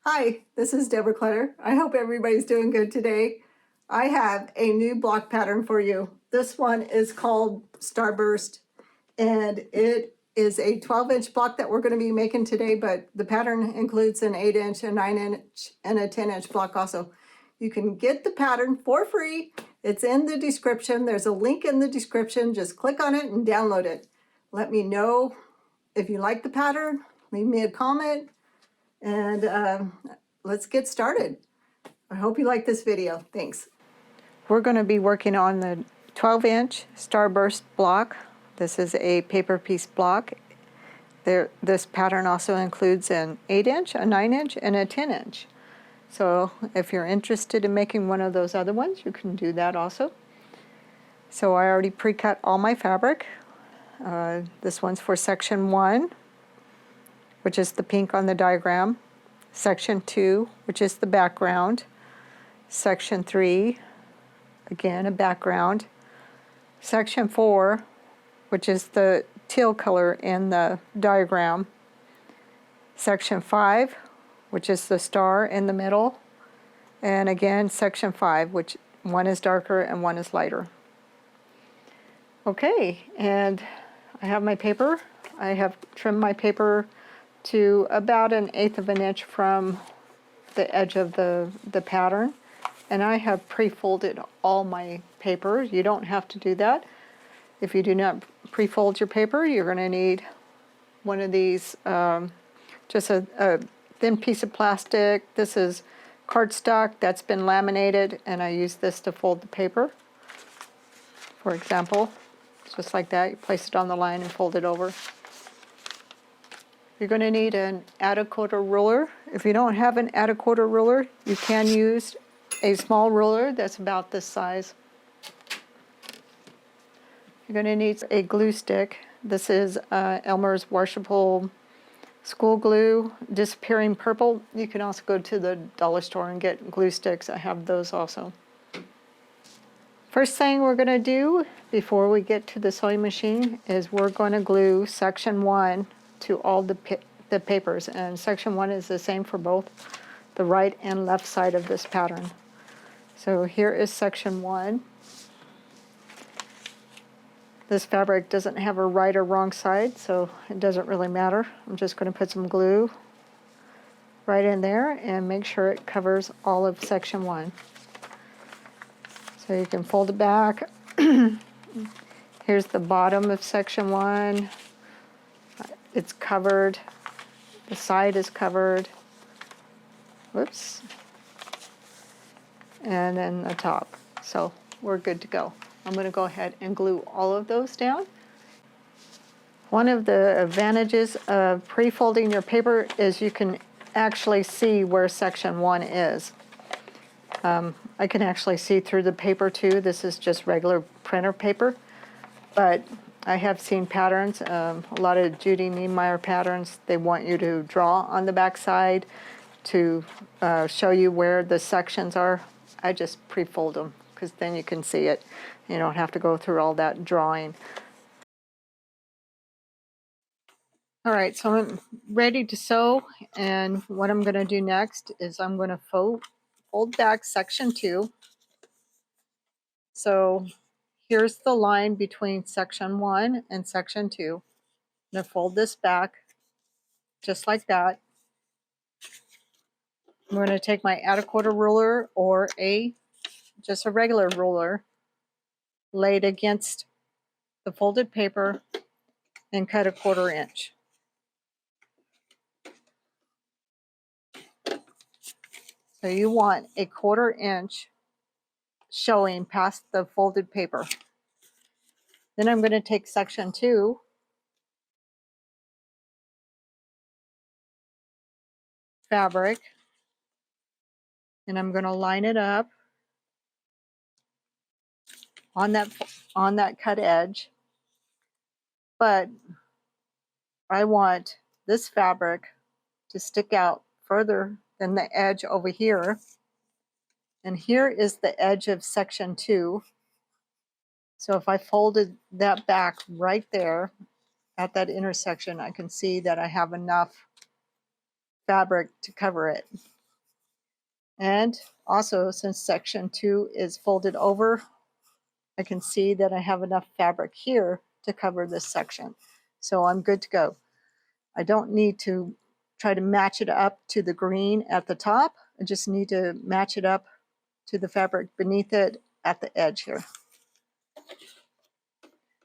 Hi, this is Deborah Clutter. I hope everybody's doing good today. I have a new block pattern for you. This one is called Starburst, and it is a 12-inch block that we're going to be making today, but the pattern includes an 8-inch, a 9-inch, and a 10-inch block also. You can get the pattern for free. It's in the description. There's a link in the description. Just click on it and download it. Let me know if you like the pattern. Leave me a comment. And let's get started. I hope you like this video. Thanks. We're going to be working on the 12-inch Starburst block. This is a paper piece block. This pattern also includes an 8-inch, a 9-inch, and a 10-inch. So if you're interested in making one of those other ones, you can do that also. So I already pre-cut all my fabric. This one's for section 1, which is the pink on the diagram. Section 2, which is the background. Section 3, again a background. Section 4, which is the teal color in the diagram. Section 5, which is the star in the middle. And again, section 5, which one is darker and one is lighter. Okay, and I have my paper. I have trimmed my paper to about 1/8 of an inch from the edge of the pattern. And I have pre-folded all my paper. You don't have to do that. If you do not pre-fold your paper, you're going to need one of these, just a thin piece of plastic. This is cardstock that's been laminated, and I use this to fold the paper. For example, just like that, you place it on the line and fold it over. You're going to need an add-a-quarter ruler. If you don't have an add-a-quarter ruler, you can use a small ruler that's about this size. You're going to need a glue stick. This is Elmer's washable school glue, disappearing purple. You can also go to the dollar store and get glue sticks. I have those also. First thing we're going to do before we get to the sewing machine is we're going to glue section 1 to all the papers, and section 1 is the same for both the right and left side of this pattern. So here is section 1. This fabric doesn't have a right or wrong side, so it doesn't really matter. I'm just going to put some glue right in there and make sure it covers all of section 1. So you can fold it back. Here's the bottom of section 1. It's covered. The side is covered. Whoops. And then the top. So we're good to go. I'm going to go ahead and glue all of those down. One of the advantages of pre-folding your paper is you can actually see where section 1 is. I can actually see through the paper too. This is just regular printer paper, but I have seen patterns, a lot of Judy Niemeyer patterns, they want you to draw on the back side to show you where the sections are. I just pre-fold them because then you can see it. You don't have to go through all that drawing. All right, so I'm ready to sew, and what I'm going to do next is I'm going to fold back section 2. So here's the line between section 1 and section 2. I'm going to fold this back just like that. I'm going to take my add-a-quarter ruler or just a regular ruler, lay it against the folded paper, and cut 1/4 inch. So you want 1/4 inch showing past the folded paper. Then I'm going to take section 2, fabric, and I'm going to line it up on that cut edge. But I want this fabric to stick out further than the edge over here. And here is the edge of section 2. So if I folded that back right there at that intersection, I can see that I have enough fabric to cover it. And also, since section 2 is folded over, I can see that I have enough fabric here to cover this section. So I'm good to go. I don't need to try to match it up to the green at the top. I just need to match it up to the fabric beneath it at the edge here.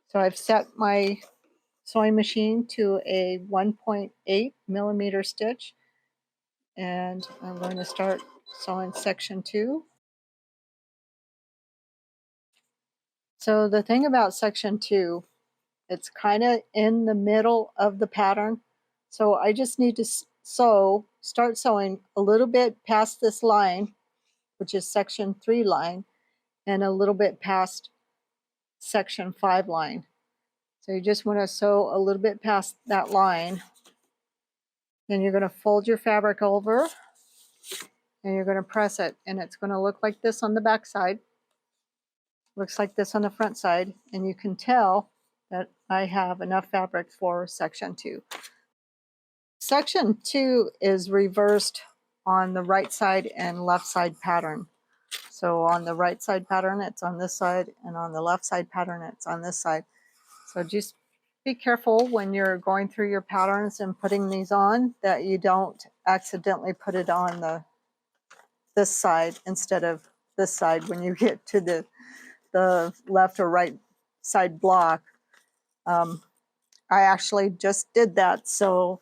So I've set my sewing machine to a 1.8 millimeter stitch, and I'm going to start sewing section 2. So the thing about section 2, it's kind of in the middle of the pattern. So I just need to start sewing a little bit past this line, which is section 3 line, and a little bit past section 5 line. So you just want to sew a little bit past that line. Then you're going to fold your fabric over and you're going to press it, and it's going to look like this on the back side. Looks like this on the front side, and you can tell that I have enough fabric for section 2. Section 2 is reversed on the right side and left side pattern. So on the right side pattern, it's on this side, and on the left side pattern, it's on this side. So just be careful when you're going through your patterns and putting these on that you don't accidentally put it on this side instead of this side when you get to the left or right side block. I actually just did that, so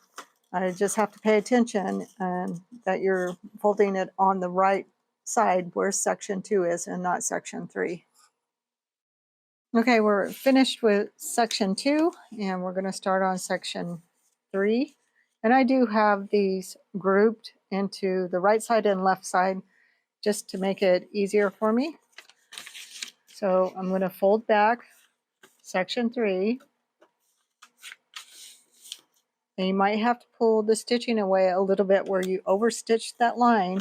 I just have to pay attention and that you're folding it on the right side where section 2 is and not section 3. Okay, we're finished with section 2 and we're going to start on section 3. And I do have these grouped into the right side and left side just to make it easier for me. So I'm going to fold back section 3. And you might have to pull the stitching away a little bit where you overstitched that line.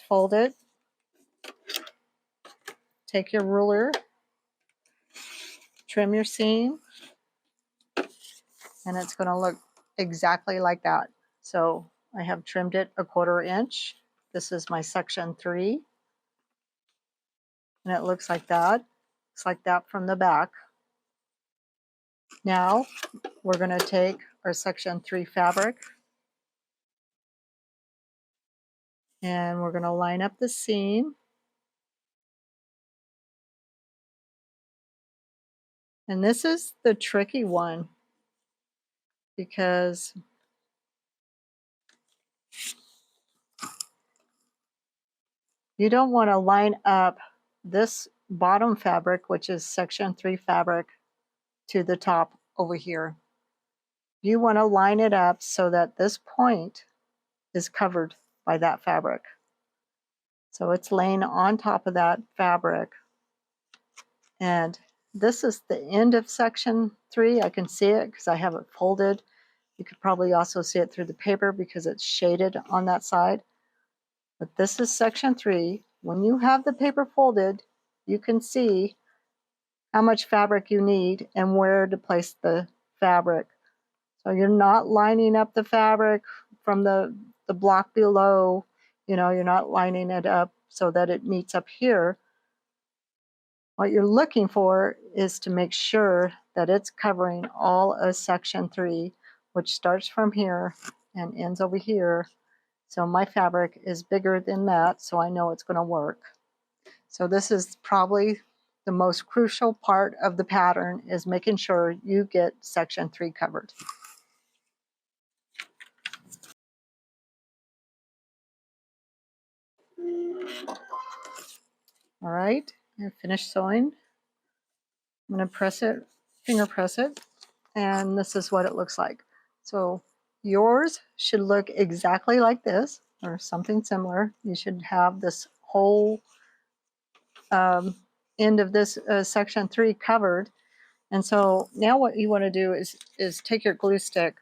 Fold it. Take your ruler, trim your seam, and it's going to look exactly like that. So I have trimmed it 1/4 inch. This is my section 3. And it looks like that. Looks like that from the back. Now we're going to take our section 3 fabric and we're going to line up the seam. And this is the tricky one because you don't want to line up this bottom fabric, which is section 3 fabric, to the top over here. You want to line it up so that this point is covered by that fabric. So it's laying on top of that fabric. And this is the end of section 3. I can see it because I have it folded. You could probably also see it through the paper because it's shaded on that side. But this is section 3. When you have the paper folded, you can see how much fabric you need and where to place the fabric. So you're not lining up the fabric from the block below. You know, you're not lining it up so that it meets up here. What you're looking for is to make sure that it's covering all of section 3, which starts from here and ends over here. So my fabric is bigger than that, so I know it's going to work. So this is probably the most crucial part of the pattern, is making sure you get section 3 covered. All right, I finished sewing. I'm going to press it, finger press it, and this is what it looks like. So yours should look exactly like this or something similar. You should have this whole end of this section 3 covered. And so now what you want to do is take your glue stick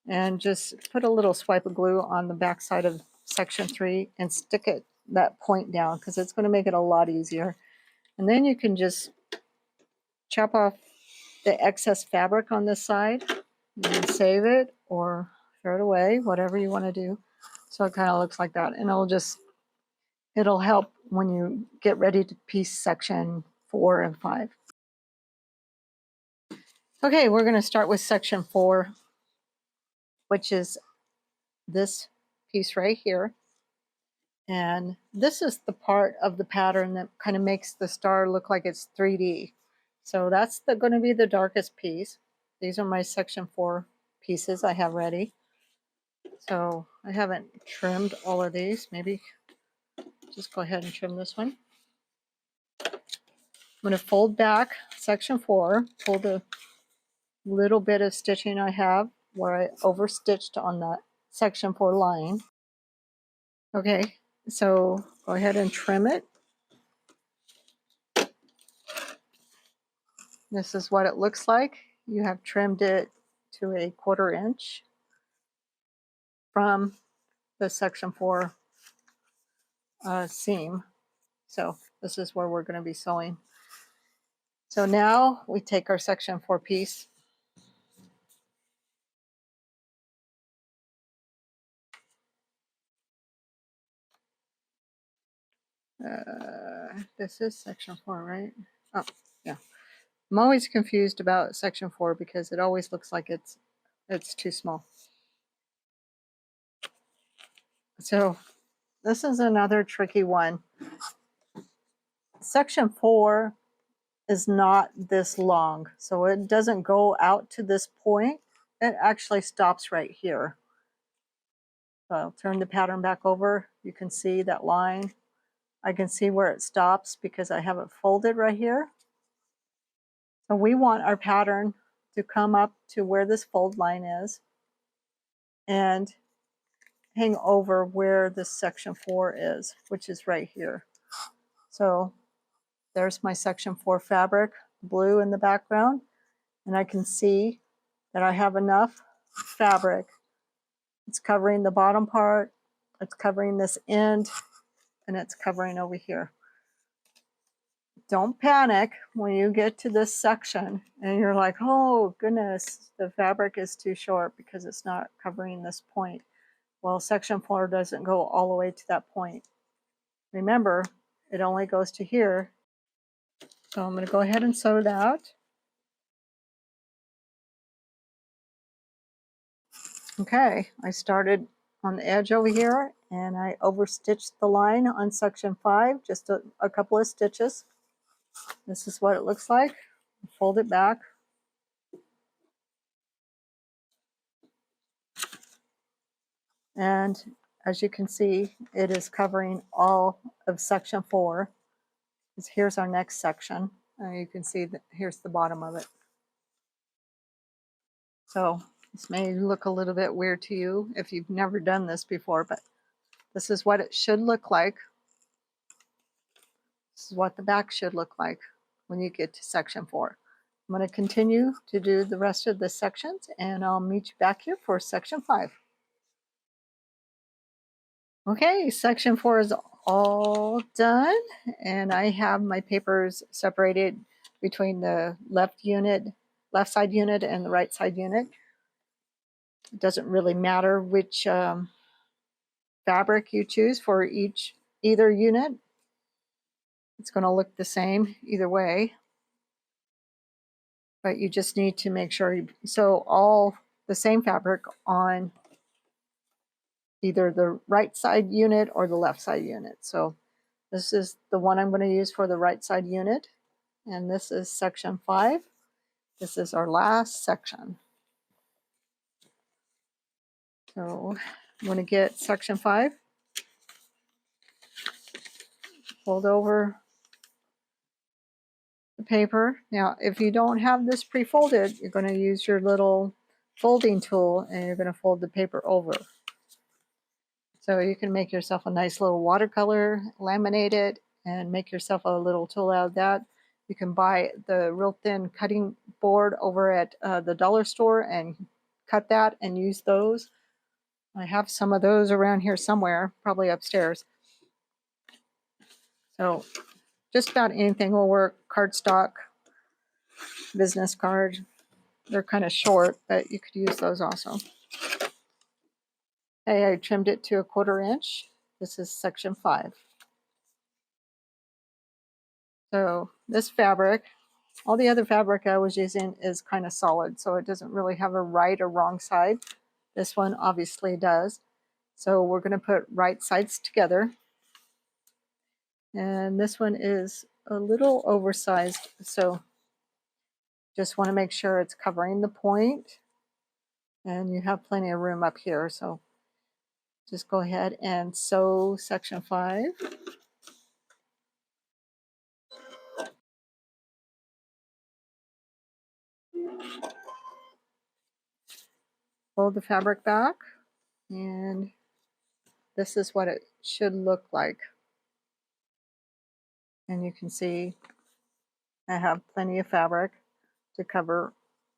and just put a little swipe of glue on the back side of section 3 and stick it that point down because it's going to make it a lot easier. And then you can just chop off the excess fabric on this side You can save it or throw it away, whatever you want to do. So it kind of looks like that. And it'll help when you get ready to piece section 4 and 5. Okay, we're going to start with section 4, which is this piece right here. And this is the part of the pattern that kind of makes the star look like it's 3D. So that's going to be the darkest piece. These are my section 4 pieces I have ready. So I haven't trimmed all of these. Maybe just go ahead and trim this one. I'm going to fold back section 4, pull the little bit of stitching I have where I overstitched on that section 4 line. Okay, so go ahead and trim it. This is what it looks like. You have trimmed it to a 1/4 inch from the section 4 seam. So this is where we're going to be sewing. So now we take our section 4 piece. This is section 4, right? Oh, yeah. I'm always confused about section 4 because it always looks like it's too small. So this is another tricky one. Section 4 is not this long, so it doesn't go out to this point. It actually stops right here. So I'll turn the pattern back over. You can see that line. I can see where it stops because I have it folded right here. So we want our pattern to come up to where this fold line is and hang over where this section 4 is, which is right here. So there's my section 4 fabric, blue in the background, and I can see that I have enough fabric. It's covering the bottom part, it's covering this end, and it's covering over here. Don't panic when you get to this section and you're like, oh goodness, the fabric is too short because it's not covering this point. Well, section 4 doesn't go all the way to that point. Remember, it only goes to here. So I'm going to go ahead and sew that. Okay, I started on the edge over here and I overstitched the line on section 5, just a couple of stitches. This is what it looks like. Fold it back. And as you can see, it is covering all of section 4. Here's our next section. You can see that here's the bottom of it. So this may look a little bit weird to you if you've never done this before, but this is what it should look like. This is what the back should look like when you get to section 4. I'm going to continue to do the rest of the sections and I'll meet you back here for section 5. Okay, section 4 is all done and I have my papers separated between the left side unit and the right side unit. It doesn't really matter which fabric you choose for either unit. It's going to look the same either way, but you just need to make sure you sew all the same fabric on either the right side unit or the left side unit. So this is the one I'm going to use for the right side unit, and this is section 5. This is our last section. So I'm going to get section 5, fold over the paper. Now, if you don't have this pre-folded, you're going to use your little folding tool and you're going to fold the paper over. So you can make yourself a nice little watercolor, laminate it, and make yourself a little tool out of that. You can buy the real thin cutting board over at the dollar store and cut that and use those. I have some of those around here somewhere, probably upstairs. So just about anything will work. Cardstock, business card, They're kind of short, but you could use those also. Okay, I trimmed it to 1/4 inch. This is section 5. So this fabric, all the other fabric I was using is kind of solid, so it doesn't really have a right or wrong side. This one obviously does. So we're going to put right sides together. And this one is a little oversized, so just want to make sure it's covering the point. And you have plenty of room up here, so just go ahead and sew section 5. Fold the fabric back, and this is what it should look like. And you can see I have plenty of fabric to cover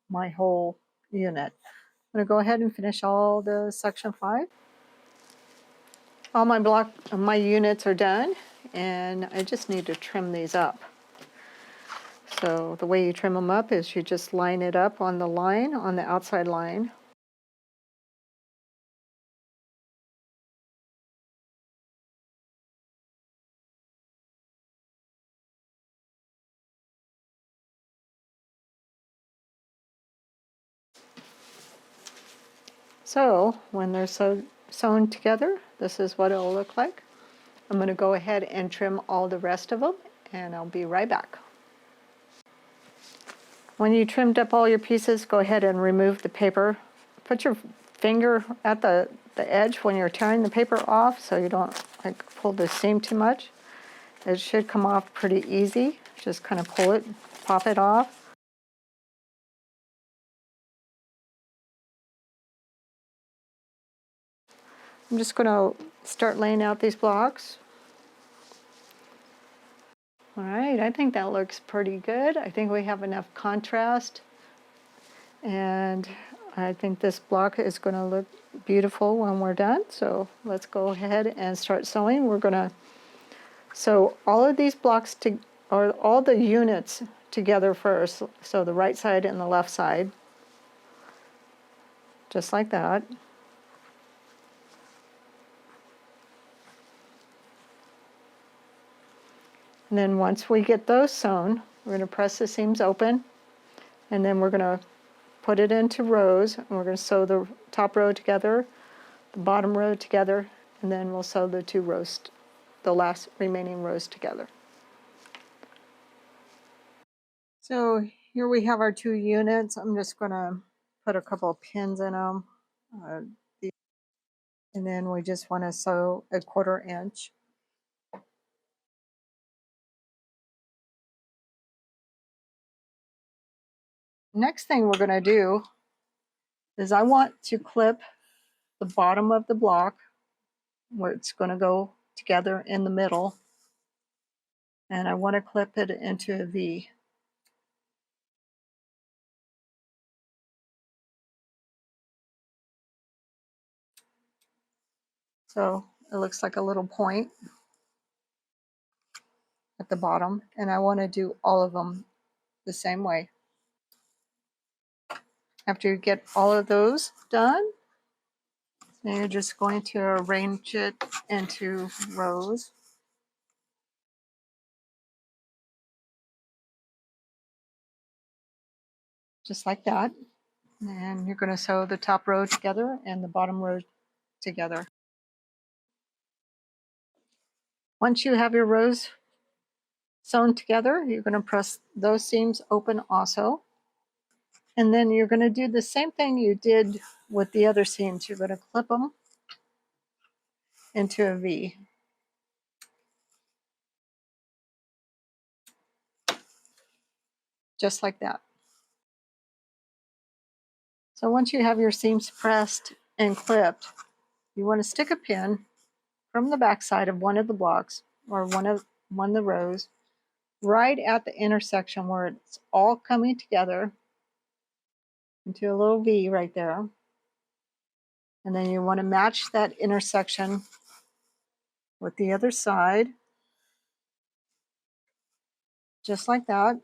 my whole unit. I'm going to go ahead and finish all the section 5. All my units are done, and I just need to trim these up. So the way you trim them up is you just line it up on the line, on the outside line. So when they're sewn together, this is what it'll look like. I'm going to go ahead and trim all the rest of them, and I'll be right back. When you trimmed up all your pieces, go ahead and remove the paper. Put your finger at the edge when you're tearing the paper off so you don't pull the seam too much. It should come off pretty easy. Just kind of pull it, pop it off. I'm just going to start laying out these blocks. All right, I think that looks pretty good. I think we have enough contrast, and I think this block is going to look beautiful when we're done. So let's go ahead and start sewing. We're going to sew all of these blocks or all the units together first. So the right side and the left side, just like that. And then once we get those sewn, we're going to press the seams open, and then we're going to put it into rows, and we're going to sew the top row together, the bottom row together, and then we'll sew the 2 rows, the last remaining rows together. So here we have our 2 units. I'm just going to put a couple of pins in them, and then we just want to sew a 1/4 inch. Next thing we're going to do is I want to clip the bottom of the block where it's going to go together in the middle, and I want to clip it into a V. So it looks like a little point at the bottom, and I want to do all of them the same way. After you get all of those done, then you're just going to arrange it into rows. Just like that. And you're going to sew the top row together and the bottom row together. Once you have your rows sewn together, you're going to press those seams open also. And then you're going to do the same thing you did with the other seams. You're going to clip them into a V. Just like that. So once you have your seams pressed and clipped, you want to stick a pin from the back side of one of the blocks or one of the rows right at the intersection where it's all coming together into a little V right there. And then you want to match that intersection with the other side, just like that.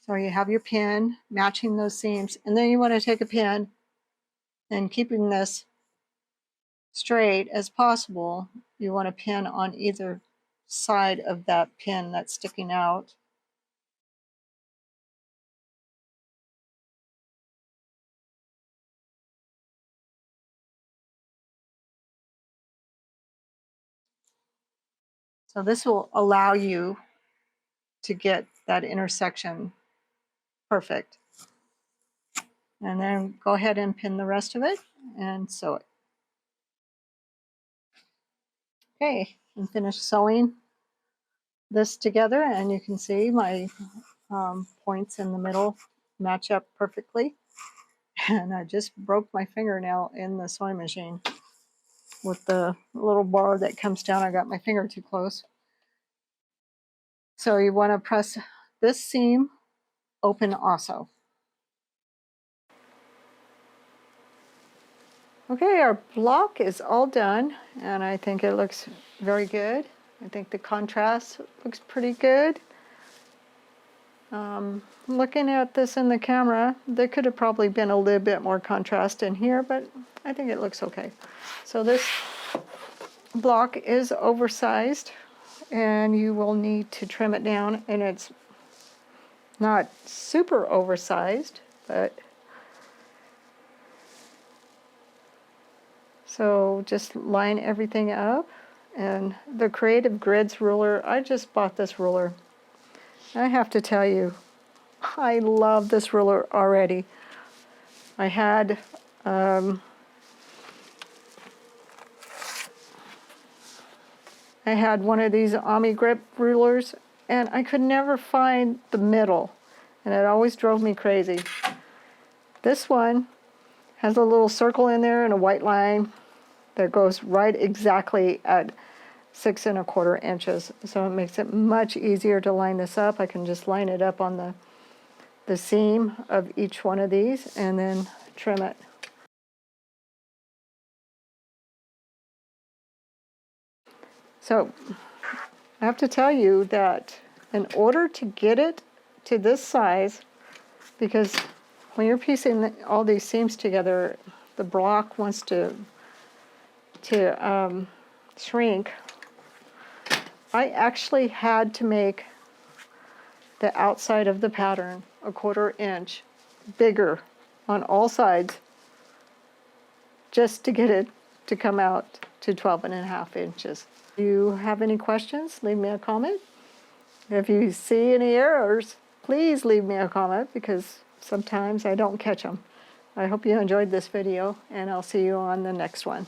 So you have your pin matching those seams, and then you want to take a pin and keeping this straight as possible, you want to pin on either side of that pin that's sticking out. So this will allow you to get that intersection perfect. And then go ahead and pin the rest of it and sew it. Okay, and finish sewing this together, and you can see my points in the middle match up perfectly. And I just broke my fingernail in the sewing machine with the little bar that comes down. I got my finger too close. So you want to press this seam open also. Okay, our block is all done, and I think it looks very good. I think the contrast looks pretty good. Looking at this in the camera, there could have probably been a little bit more contrast in here, but I think it looks okay. So this block is oversized, and you will need to trim it down, and it's not super oversized, but so just line everything up. And the Creative Grids ruler, I just bought this ruler. I have to tell you, I love this ruler already. I had one of these Ami grip rulers, and I could never find the middle, and it always drove me crazy. This one has a little circle in there and a white line that goes right exactly at 6 1/4 inches. So it makes it much easier to line this up. I can just line it up on the seam of each one of these and then trim it. So I have to tell you that in order to get it to this size, because when you're piecing all these seams together, the block wants to shrink. I actually had to make the outside of the pattern 1/4 inch bigger on all sides just to get it to come out to 12 1/2 inches. If you have any questions, leave me a comment. If you see any errors, please leave me a comment because sometimes I don't catch them. I hope you enjoyed this video, and I'll see you on the next one.